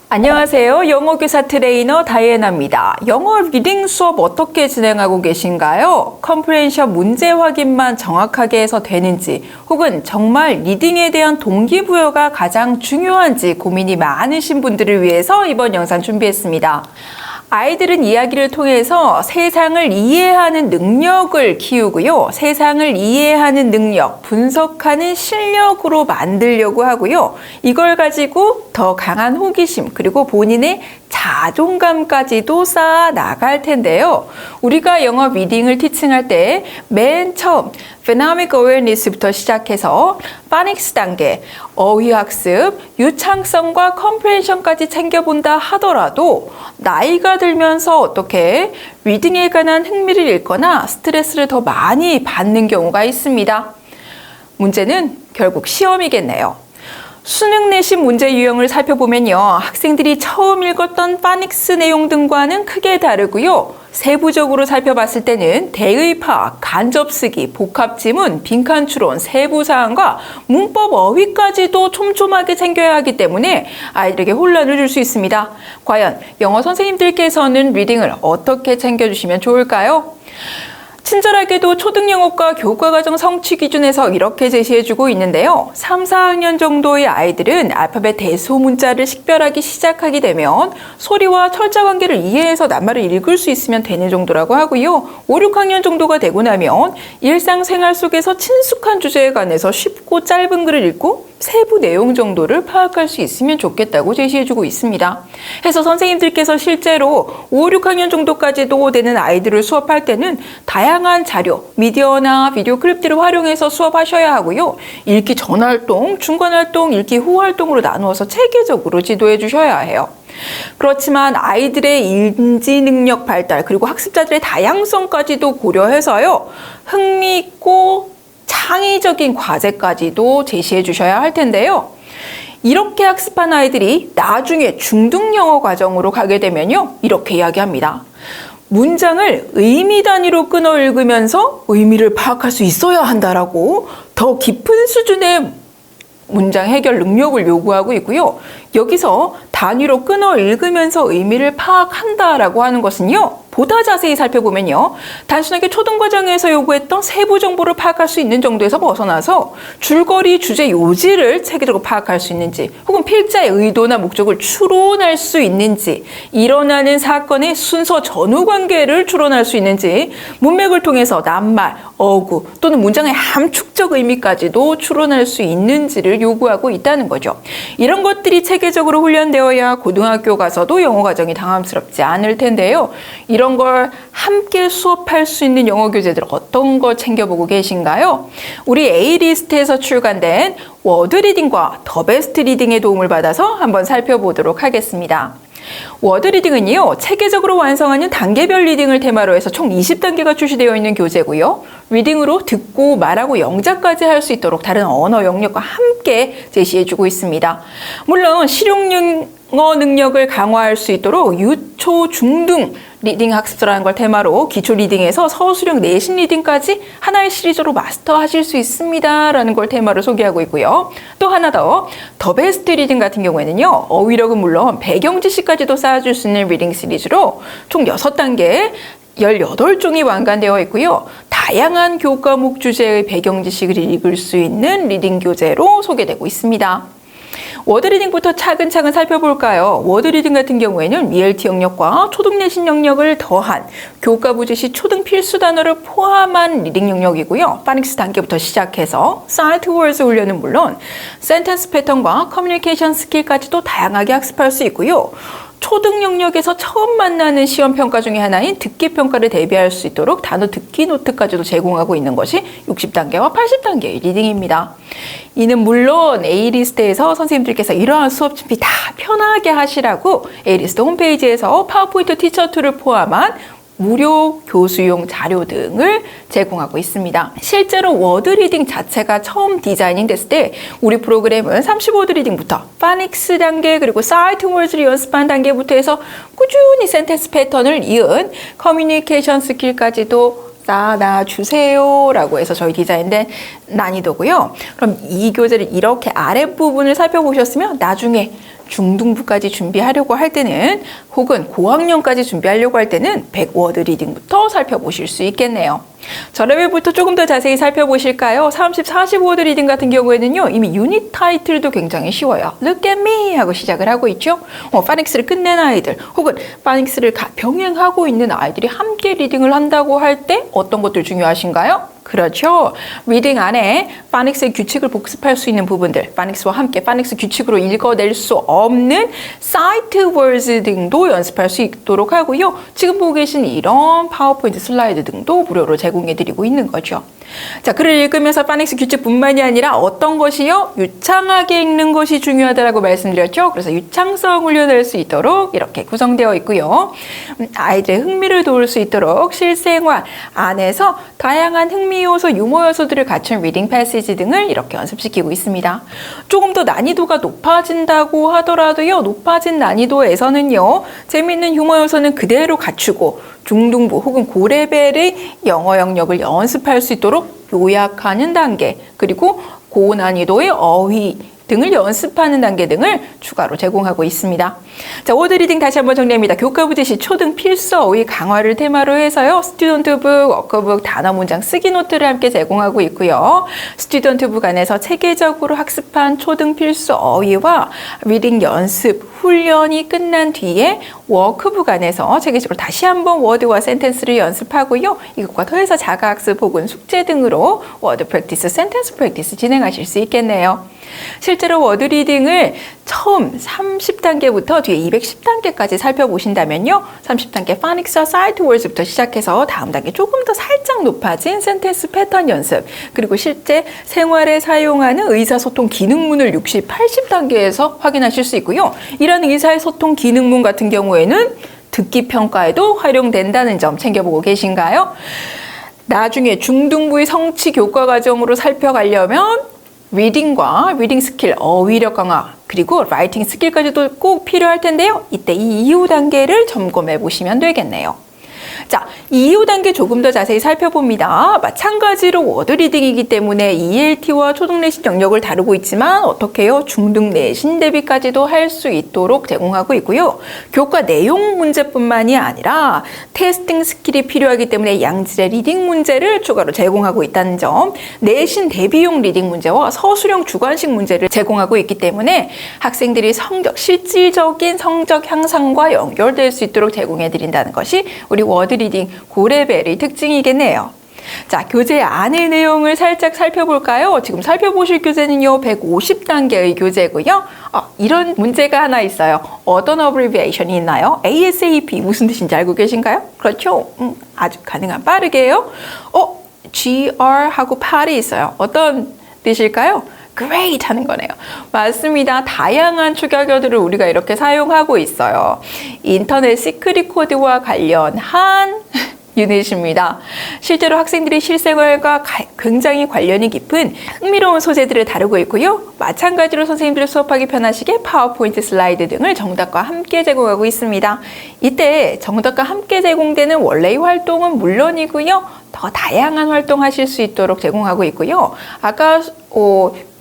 안녕하세요. 영어교사 트레이너 다이애나입니다. 영어 리딩 수업 어떻게 진행하고 계신가요? 컴프레hen션 문제 확인만 정확하게 해서 되는지, 혹은 정말 리딩에 대한 동기부여가 가장 중요한지 고민이 많으신 분들을 위해서 이번 영상 준비했습니다. 아이들은 이야기를 통해서 세상을 이해하는 능력을 키우고요. 세상을 이해하는 능력, 분석하는 실력으로 만들려고 하고요. 이걸 가지고 더 강한 호기심, 그리고 본인의 자존감까지도 쌓아 나갈 텐데요. 우리가 영어 리딩을 티칭할 때 맨 처음 phonemic awareness부터 시작해서 파닉스 단계, 어휘학습, 유창성과 컴프레hension까지 챙겨본다 하더라도 나이가 들면서 어떻게 리딩에 관한 흥미를 잃거나 스트레스를 더 많이 받는 경우가 있습니다. 문제는 결국 시험이겠네요. 수능 내신 문제 유형을 살펴보면요. 학생들이 처음 읽었던 파닉스 내용 등과는 크게 다르고요. 세부적으로 살펴봤을 때는 대의 파악, 간접 쓰기, 복합 지문, 빈칸 추론, 세부 사항과 문법 어휘까지도 촘촘하게 챙겨야 하기 때문에 아이들에게 혼란을 줄 수 있습니다. 과연 영어 선생님들께서는 리딩을 어떻게 챙겨주시면 좋을까요? 친절하게도 초등영어과 교과과정 성취 기준에서 이렇게 제시해주고 있는데요. 3, 4학년 정도의 아이들은 알파벳 대소문자를 식별하기 시작하게 되면 소리와 철자 관계를 이해해서 낱말을 읽을 수 있으면 되는 정도라고 하고요. 5, 6학년 정도가 되고 나면 일상생활 속에서 친숙한 주제에 관해서 쉽고 짧은 글을 읽고 세부 내용 정도를 파악할 수 있으면 좋겠다고 제시해주고 있습니다. 해서 선생님들께서 실제로 5, 6학년 정도까지도 되는 아이들을 수업할 때는 다양한 자료, 미디어나 비디오 클립들을 활용해서 수업하셔야 하고요. 읽기 전 활동, 중간 활동, 읽기 후 활동으로 나누어서 체계적으로 지도해 주셔야 해요. 그렇지만 아이들의 인지 능력 발달, 그리고 학습자들의 다양성까지도 고려해서요. 흥미있고 창의적인 과제까지도 제시해 주셔야 할 텐데요. 이렇게 학습한 아이들이 나중에 중등 영어 과정으로 가게 되면요. 이렇게 이야기합니다. 문장을 의미 단위로 끊어 읽으면서 의미를 파악할 수 있어야 한다라고 더 깊은 수준의 문장 해결 능력을 요구하고 있고요. 여기서 단위로 끊어 읽으면서 의미를 파악한다라고 하는 것은요. 보다 자세히 살펴보면요. 단순하게 초등과정에서 요구했던 세부 정보를 파악할 수 있는 정도에서 벗어나서 줄거리, 주제, 요지를 체계적으로 파악할 수 있는지, 혹은 필자의 의도나 목적을 추론할 수 있는지, 일어나는 사건의 순서 전후 관계를 추론할 수 있는지, 문맥을 통해서 낱말, 어구 또는 문장의 함축적 의미까지도 추론할 수 있는지를 요구하고 있다는 거죠. 이런 것들이 체계적으로 훈련되어야 고등학교 가서도 영어 과정이 당황스럽지 않을 텐데요. 이런 걸 함께 수업할 수 있는 영어 교재들 어떤 거 챙겨보고 계신가요? 우리 A리스트에서 출간된 워드 리딩과 더 베스트 리딩의 도움을 받아서 한번 살펴보도록 하겠습니다. 워드 리딩은요, 체계적으로 완성하는 단계별 리딩을 테마로 해서 총 20단계가 출시되어 있는 교재고요. 리딩으로 듣고 말하고 영작까지 할 수 있도록 다른 언어 영역과 함께 제시해주고 있습니다. 물론 실용 영어 능력을 강화할 수 있도록 유초, 중등 리딩 학습서라는 걸 테마로 기초 리딩에서 서술형 내신 리딩까지 하나의 시리즈로 마스터하실 수 있습니다 라는 걸 테마로 소개하고 있고요. 또 하나 더 베스트 리딩 같은 경우에는요. 어휘력은 물론 배경 지식까지도 쌓아줄 수 있는 리딩 시리즈로 총 6단계 18종이 완간되어 있고요. 다양한 교과목 주제의 배경 지식을 읽을 수 있는 리딩 교재로 소개되고 있습니다. 워드 리딩부터 차근차근 살펴볼까요? 워드 리딩 같은 경우에는 ELT 영역과 초등 내신 영역을 더한 교과부 지시 초등 필수 단어를 포함한 리딩 영역이고요. 파닉스 단계부터 시작해서 사이트 월드 훈련은 물론 센텐스 패턴과 커뮤니케이션 스킬까지도 다양하게 학습할 수 있고요. 초등 영역에서 처음 만나는 시험 평가 중에 하나인 듣기 평가를 대비할 수 있도록 단어 듣기 노트까지도 제공하고 있는 것이 60단계와 80단계의 리딩입니다. 이는 물론 A리스트에서 선생님들께서 이러한 수업 준비 다 편하게 하시라고 A리스트 홈페이지에서 파워포인트 티처 툴을 포함한 무료 교수용 자료 등을 제공하고 있습니다. 실제로 워드 리딩 자체가 처음 디자이닝 됐을 때 우리 프로그램은 35드 리딩부터 파닉스 단계 그리고 사이트 월드를 연습한 단계부터 해서 꾸준히 센텐스 패턴을 이은 커뮤니케이션 스킬까지도 쌓아 주세요 라고 해서 저희 디자인된 난이도고요. 그럼 이 교재를 이렇게 아랫부분을 살펴보셨으면 나중에 중등부까지 준비하려고 할 때는 혹은 고학년까지 준비하려고 할 때는 100워드 리딩부터 살펴보실 수 있겠네요. 저 레벨부터 조금 더 자세히 살펴보실까요? 30, 40워드 리딩 같은 경우에는요. 이미 유닛 타이틀도 굉장히 쉬워요. Look at me 하고 시작을 하고 있죠. 파닉스를 끝낸 아이들 혹은 파닉스를 병행하고 있는 아이들이 함께 리딩을 한다고 할 때 어떤 것들 중요하신가요? 그렇죠. 리딩 안에 파닉스의 규칙을 복습할 수 있는 부분들, 파닉스와 함께 파닉스 규칙으로 읽어낼 수 없는 사이트 월드 등도 연습할 수 있도록 하고요. 지금 보고 계신 이런 파워포인트 슬라이드 등도 무료로 제공해드리고 있는 거죠. 자, 글을 읽으면서 파닉스 규칙뿐만이 아니라 어떤 것이요? 유창하게 읽는 것이 중요하다고 말씀드렸죠. 그래서 유창성 훈련할 수 있도록 이렇게 구성되어 있고요. 아이들의 흥미를 도울 수 있도록 실생활 안에서 다양한 흥미 요소, 유머 요소들을 갖춘 리딩 패시지 등을 이렇게 연습시키고 있습니다. 조금 더 난이도가 높아진다고 하더라도요. 높아진 난이도에서는요. 재미있는 유머 요소는 그대로 갖추고 중등부 혹은 고레벨의 영어 영역을 연습할 수 있도록 요약하는 단계, 그리고 고난이도의 어휘 등을 연습하는 단계 등을 추가로 제공하고 있습니다. 자, 워드 리딩 다시 한번 정리합니다. 교과부 제시 초등 필수 어휘 강화를 테마로 해서요. 스튜던트북, 워크북, 단어 문장 쓰기 노트를 함께 제공하고 있고요. 스튜던트북 안에서 체계적으로 학습한 초등 필수 어휘와 리딩 연습 훈련이 끝난 뒤에 워크북 안에서 체계적으로 다시 한번 워드와 센텐스를 연습하고요. 이것과 더해서 자가학습 혹은 숙제 등으로 워드 프랙티스, 센텐스 프랙티스 진행하실 수 있겠네요. 실제로 워드 리딩을 처음 30단계부터 뒤에 210단계까지 살펴보신다면요. 30단계 파닉스와 사이트 월드부터 시작해서 다음 단계 조금 더 살짝 높아진 센텐스 패턴 연습, 그리고 실제 생활에 사용하는 의사소통 기능문을 60, 80단계에서 확인하실 수 있고요. 이런 의사소통 기능문 같은 경우에는 듣기 평가에도 활용된다는 점 챙겨보고 계신가요? 나중에 중등부의 성취 교과 과정으로 살펴가려면 리딩과 리딩 스킬, 어휘력 강화, 그리고 라이팅 스킬까지도 꼭 필요할 텐데요. 이때 이 이후 단계를 점검해 보시면 되겠네요. 자, 이후 단계 조금 더 자세히 살펴봅니다. 마찬가지로 워드 리딩이기 때문에 ELT와 초등 내신 영역을 다루고 있지만 어떻게 해요? 중등 내신 대비까지도 할 수 있도록 제공하고 있고요. 교과 내용 문제뿐만이 아니라 테스팅 스킬이 필요하기 때문에 양질의 리딩 문제를 추가로 제공하고 있다는 점, 내신 대비용 리딩 문제와 서술형 주관식 문제를 제공하고 있기 때문에 학생들이 실질적인 성적 향상과 연결될 수 있도록 제공해 드린다는 것이 우리 워드 리딩 고레벨의 특징이겠네요. 자, 교재 안의 내용을 살짝 살펴볼까요? 지금 살펴보실 교재는요, 150단계의 교재고요. 이런 문제가 하나 있어요. 어떤 어브리비에이션이 있나요? ASAP 무슨 뜻인지 알고 계신가요? 그렇죠? 아주 가능한 빠르게요. GR하고 par이 있어요. 어떤 뜻일까요? Great 하는 거네요. 맞습니다. 다양한 추가열들을 우리가 이렇게 사용하고 있어요. 인터넷 시크릿 코드와 관련한 유닛입니다. 실제로 학생들이 실생활과 굉장히 관련이 깊은 흥미로운 소재들을 다루고 있고요. 마찬가지로 선생님들이 수업하기 편하시게 파워포인트 슬라이드 등을 정답과 함께 제공하고 있습니다. 이때 정답과 함께 제공되는 원래의 활동은 물론이고요. 더 다양한 활동하실 수 있도록 제공하고 있고요. 아까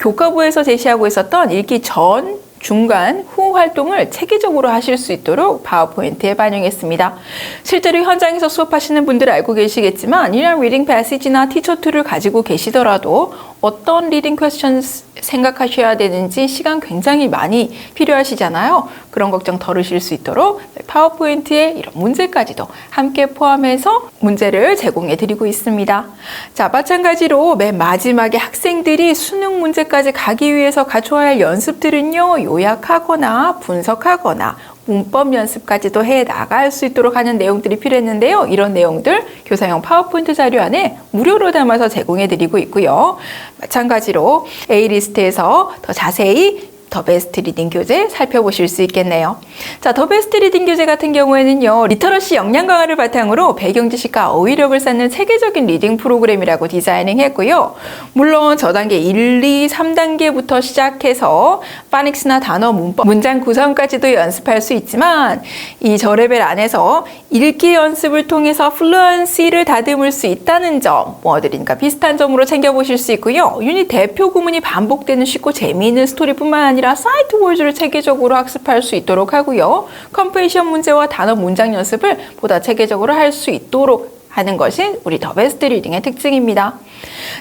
교과부에서 제시하고 있었던 읽기 전, 중간, 후 활동을 체계적으로 하실 수 있도록 파워포인트에 반영했습니다. 실제로 현장에서 수업하시는 분들 알고 계시겠지만 이런 리딩 패시지나 티처 툴을 가지고 계시더라도 어떤 리딩 퀘스천 생각하셔야 되는지 시간 굉장히 많이 필요하시잖아요. 그런 걱정 덜으실 수 있도록 파워포인트에 이런 문제까지도 함께 포함해서 문제를 제공해 드리고 있습니다. 자, 마찬가지로 맨 마지막에 학생들이 수능 문제까지 가기 위해서 갖춰야 할 연습들은요, 요약하거나 분석하거나 문법 연습까지도 해 나갈 수 있도록 하는 내용들이 필요했는데요. 이런 내용들 교사용 파워포인트 자료 안에 무료로 담아서 제공해 드리고 있고요. 마찬가지로 A리스트에서 더 자세히 더 베스트 리딩 교재 살펴보실 수 있겠네요. 자, 더 베스트 리딩 교재 같은 경우에는요, 리터러시 역량 강화를 바탕으로 배경 지식과 어휘력을 쌓는 세계적인 리딩 프로그램이라고 디자이닝 했고요. 물론 저단계 1, 2, 3단계부터 시작해서 파닉스나 단어, 문법, 문장 구성까지도 연습할 수 있지만 이 저레벨 안에서 읽기 연습을 통해서 플루언시를 다듬을 수 있다는 점, 뭐들인가 비슷한 점으로 챙겨보실 수 있고요. 유닛 대표 구문이 반복되는 쉽고 재미있는 스토리뿐만 아니라 사이트 월드를 체계적으로 학습할 수 있도록 하고요. 컴프레션 문제와 단어 문장 연습을 보다 체계적으로 할 수 있도록 하는 것이 우리 더 베스트 리딩의 특징입니다.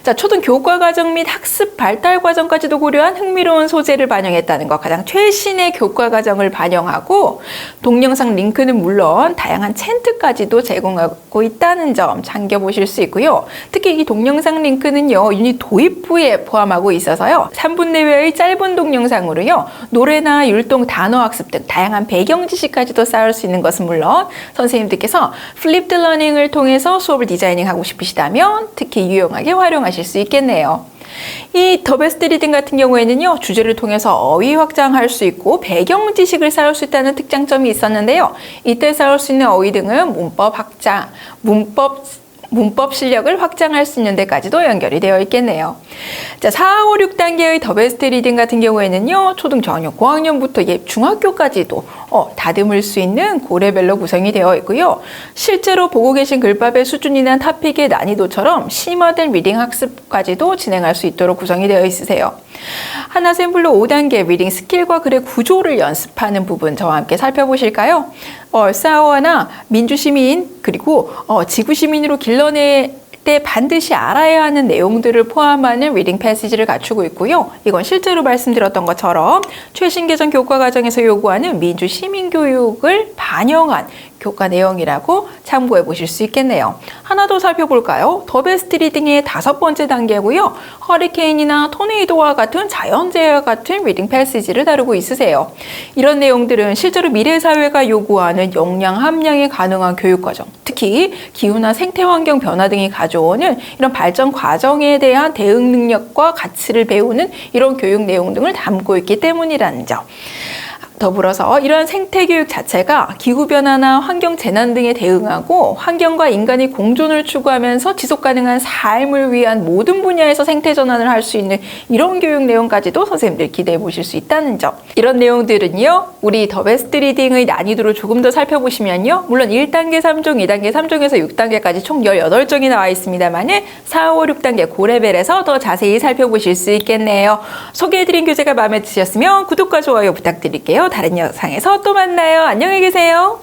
자, 초등 교과 과정 및 학습 발달 과정까지도 고려한 흥미로운 소재를 반영했다는 것, 가장 최신의 교과 과정을 반영하고 동영상 링크는 물론 다양한 챈트까지도 제공하고 있다는 점 참고보실 수 있고요. 특히 이 동영상 링크는요, 유닛 도입부에 포함하고 있어서요, 3분 내외의 짧은 동영상으로요, 노래나 율동, 단어 학습 등 다양한 배경 지식까지도 쌓을 수 있는 것은 물론 선생님들께서 플립드 러닝을 통해서 수업을 디자이닝하고 싶으시다면 특히 유용하게 활용하실 수 있겠네요. 이 더 베스트 리딩 같은 경우에는요, 주제를 통해서 어휘 확장할 수 있고 배경 지식을 쌓을 수 있다는 특장점이 있었는데요. 이때 쌓을 수 있는 어휘 등은 문법 확장, 문법 실력을 확장할 수 있는 데까지도 연결이 되어 있겠네요. 자, 4, 5, 6단계의 더 베스트 리딩 같은 경우에는요, 초등 저학년, 고학년부터 중학교까지도 다듬을 수 있는 고레벨로 구성이 되어 있고요. 실제로 보고 계신 글밥의 수준이나 토픽의 난이도처럼 심화된 리딩 학습까지도 진행할 수 있도록 구성이 되어 있으세요. 하나 샘플로 5단계 리딩 스킬과 글의 구조를 연습하는 부분 저와 함께 살펴보실까요? 얼싸어나 민주시민 그리고 지구시민으로 길러낼 때 반드시 알아야 하는 내용들을 포함하는 리딩 패시지를 갖추고 있고요. 이건 실제로 말씀드렸던 것처럼 최신 개정 교과 과정에서 요구하는 민주 시민 교육을 반영한 교과 내용이라고 참고해 보실 수 있겠네요. 하나 더 살펴볼까요? 더 베스트 리딩의 5번째 단계고요. 허리케인이나 토네이도와 같은 자연재해와 같은 리딩 패시지를 다루고 있으세요. 이런 내용들은 실제로 미래 사회가 요구하는 역량 함량이 가능한 교육 과정, 특히 기후나 생태 환경 변화 등이 가져오는 이런 발전 과정에 대한 대응 능력과 가치를 배우는 이런 교육 내용 등을 담고 있기 때문이라는 점. 더불어서 이러한 생태교육 자체가 기후변화나 환경재난 등에 대응하고 환경과 인간이 공존을 추구하면서 지속가능한 삶을 위한 모든 분야에서 생태전환을 할 수 있는 이런 교육 내용까지도 선생님들 기대해 보실 수 있다는 점. 이런 내용들은요, 우리 더 베스트 리딩의 난이도를 조금 더 살펴보시면요, 물론 1단계 3종, 2단계 3종에서 6단계까지 총 18종이 나와 있습니다만 4, 5, 6단계 고레벨에서 더 자세히 살펴보실 수 있겠네요. 소개해드린 교재가 마음에 드셨으면 구독과 좋아요 부탁드릴게요. 다른 영상에서 또 만나요. 안녕히 계세요.